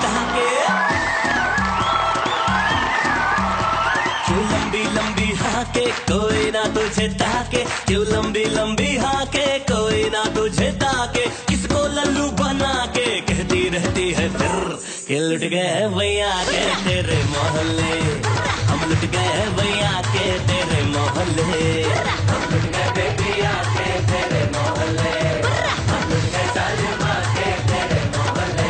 ताके। क्यों लंबी लंबी हाके कोई ना तुझे ताके, क्यों लंबी लंबी हाके कोई ना तुझे ताके। किसको लल्लू बना के कहती रहती है फिर कि लुट गए भैया के तेरे मोहल्ले, हम लुट गए भैया के तेरे मोहल्ले, हम लुट गए बेबिया के तेरे मोहल्ले, हम लुट गए सालिमा के तेरे मोहल्ले।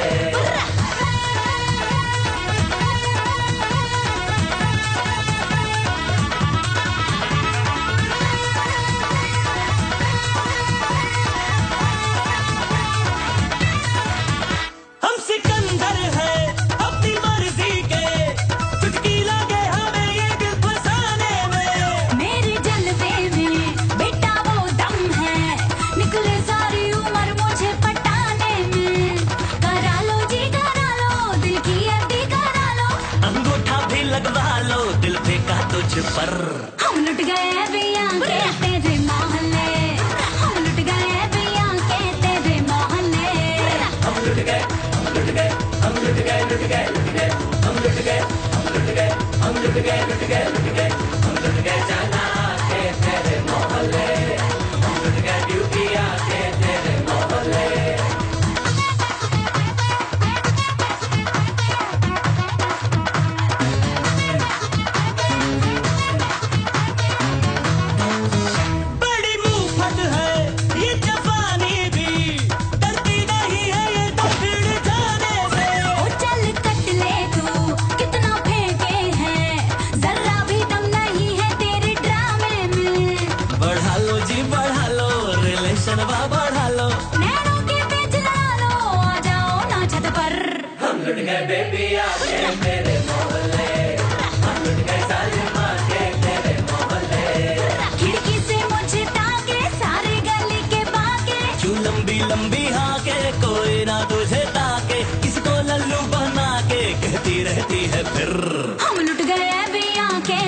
हम सिकंदर है अपनी मर्जी के, चुटकी लगे हमें ये दिल फसाने में। मेरे जलवे में बेटा वो दम है, निकले सारी उम्र मुझे पटाने में। करा लो जी करा लो, दिल की अड्डी करा लो, अंगूठा भी लगवा लो दिल पे का तुझ पर। हम लुट गए भैया के तेरे मोहल्ले, हम लुट गए भैया के तेरे मोहल्ले, हम लुट गए, हम लुट गए, हम लुट गए, लुट गए, लुट गए, हम लुट गए, हम लुट गए, हम लुट गए, लुट गए, लुट गए, हम लुट गए जाना के तेरे मोहल्ले, हम लुट गए ड्यूटिया के तेरे मोहल्ले। बड़ी मुफ्त है ये जवानी भी, डरती नहीं है ये तो भिड़ जाने से। ओ चल कट ले तू कितना फेंके हैं, जरा भी दम नहीं है तेरे ड्रामे में। बढ़ा लो जी बढ़ा लो, रिलेशन बढ़ा लो, नैनों के बीच लड़ा लो, आ जाओ ना छत पर। हम लुट गए बेबिया के तेरे मोहल्ले, हम लुट गए सालिमा के तेरे मोहल्ले। खिड़की से मुझे ताके सारे गली के बाके, क्यों लंबी लंबी हाके कोई ना तुझे ताके, किसको लल्लू बना के कहती रहती है फिर। हम लुट गए भैया के